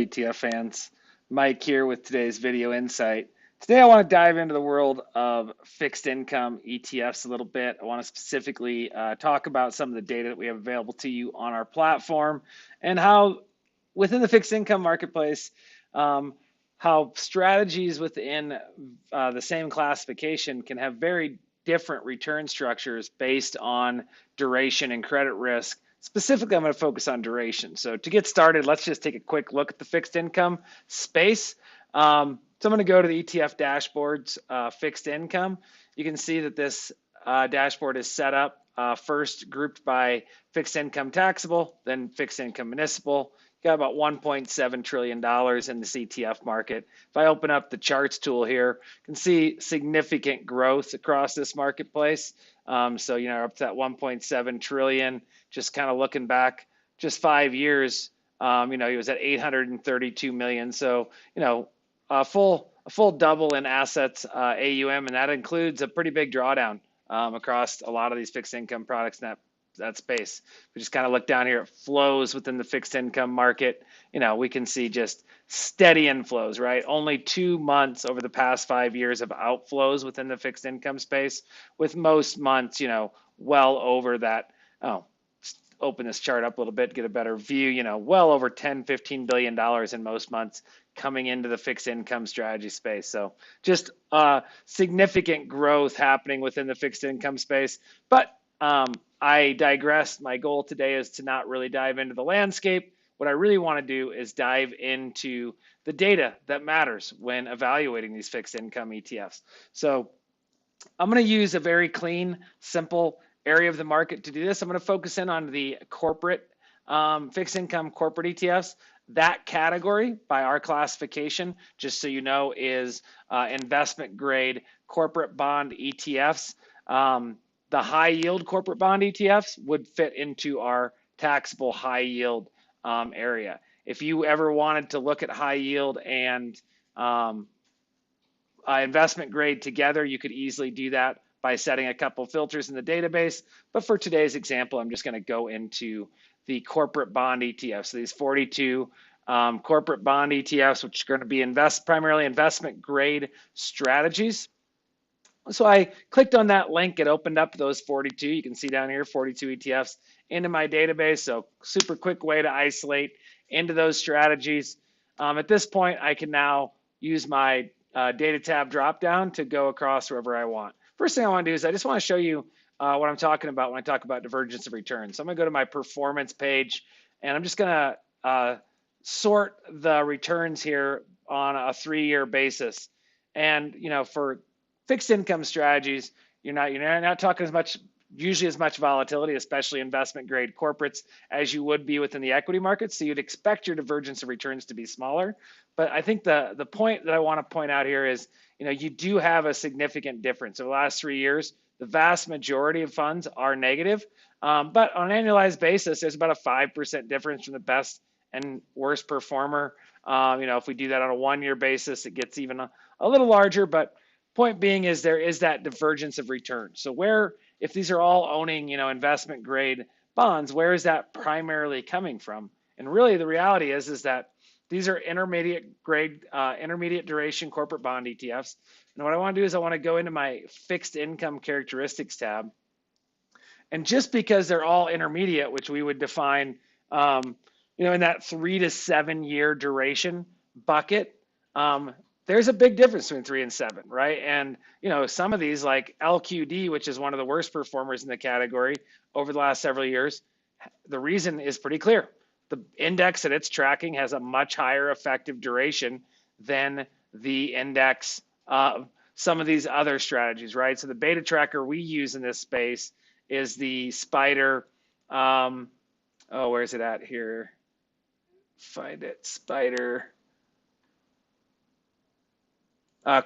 ETF fans. Mike here with today's video insight. Today I want to dive into the world of fixed income ETFs a little bit. I want to specifically talk about some of the data that we have available to you on our platform and how within the fixed income marketplace, how strategies within the same classification can have very different return structures based on duration and credit risk. Specifically, I'm going to focus on duration. So to get started, let's just take a quick look at the fixed income space. So I'm going to go to the ETF dashboards, fixed income. You can see that this dashboard is set up first grouped by fixed income taxable, then fixed income municipal. Got about $1.7 trillion in this ETF market. If I open up the charts tool here, you can see significant growth across this marketplace. So, up to that 1.7 trillion, just kind of looking back just 5 years, he was at 832 million. So, a full double in assets, AUM, and that includes a pretty big drawdown across a lot of these fixed income products in that space. We just kind of look down here at flows within the fixed income market. We can see just steady inflows, right? Only 2 months over the past 5 years of outflows within the fixed income space, with most months, well over that. Open this chart up a little bit, get a better view, well over $10-15 billion in most months coming into the fixed income strategy space. So just significant growth happening within the fixed income space. But I digress. My goal today is to not really dive into the landscape. What I really want to do is dive into the data that matters when evaluating these fixed income ETFs. So I'm going to use a very clean, simple area of the market to do this. I'm going to focus in on the corporate fixed income corporate ETFs. That category by our classification, just so you know, is investment grade corporate bond ETFs. The high yield corporate bond ETFs would fit into our taxable high yield area. If you ever wanted to look at high yield and investment grade together, you could easily do that by setting a couple filters in the database. But for today's example, I'm just going to go into the corporate bond ETFs. So these 42 corporate bond ETFs, which are going to be primarily investment grade strategies. So I clicked on that link. It opened up those 42. You can see down here, 42 ETFs into my database. So super quick way to isolate into those strategies. At this point, I can now use my data tab dropdown to go across wherever I want. First thing I want to do is I just want to show you what I'm talking about when I talk about divergence of return. So I'm going to go to my performance page, and I'm just going to sort the returns here on a 3-year basis. And for fixed income strategies, you're not talking usually as much volatility, especially investment grade corporates, as you would be within the equity markets. So you'd expect your divergence of returns to be smaller. But I think the point that I want to point out here is, you do have a significant difference. Over the last 3 years, the vast majority of funds are negative. But on an annualized basis, there's about a 5% difference from the best and worst performer. If we do that on a 1-year basis, it gets even a little larger. But point being is there is that divergence of return. So if these are all owning, investment grade bonds, where is that primarily coming from? And really the reality is that these are intermediate duration corporate bond ETFs. And what I want to do is I want to go into my fixed income characteristics tab. And just because they're all intermediate, which we would define, in that 3 to 7 year duration bucket, there's a big difference between 3 and 7, right? And, some of these like LQD, which is one of the worst performers in the category over the last several years, the reason is pretty clear. The index that it's tracking has a much higher effective duration than the index of some of these other strategies, right? So the beta tracker we use in this space is the Spider, where's it at here? Find it, Spider.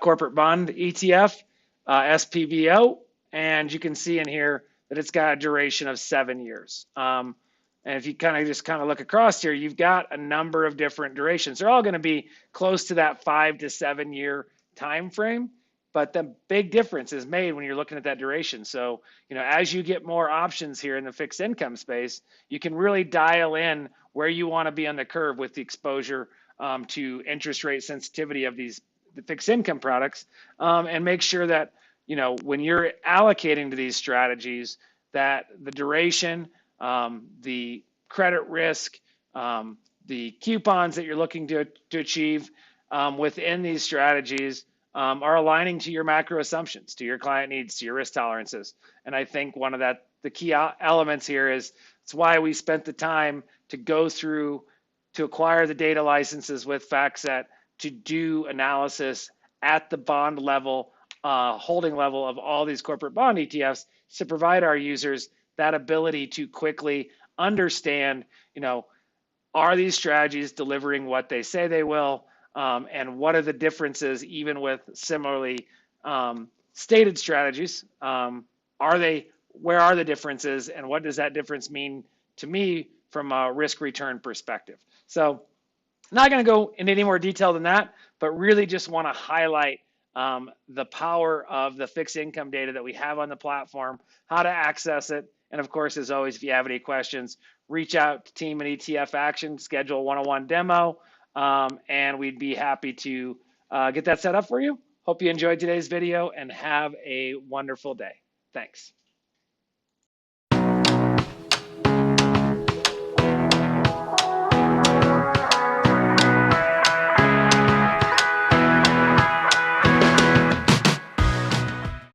Corporate bond ETF, SPVO, and you can see in here that it's got a duration of 7 years. And if you kind of look across here, you've got a number of different durations. They're all going to be close to that 5 to 7 year time frame, but the big difference is made when you're looking at that duration. So, as you get more options here in the fixed income space, you can really dial in where you want to be on the curve with the exposure to interest rate sensitivity of the fixed income products, and make sure that when you're allocating to these strategies, that the duration, the credit risk, the coupons that you're looking to achieve within these strategies are aligning to your macro assumptions, to your client needs, to your risk tolerances. And I think one of the key elements here is it's why we spent the time to go through to acquire the data licenses with FactSet to do analysis at the bond level, holding level of all these corporate bond ETFs to provide our users that ability to quickly understand, are these strategies delivering what they say they will? And what are the differences, even with similarly stated strategies? Where are the differences, and what does that difference mean to me from a risk return perspective? So, not going to go into any more detail than that, but really just want to highlight the power of the fixed income data that we have on the platform, how to access it, and of course, as always, if you have any questions, reach out to team at ETF Action, schedule a one-on-one demo, and we'd be happy to get that set up for you. Hope you enjoyed today's video and have a wonderful day. Thanks.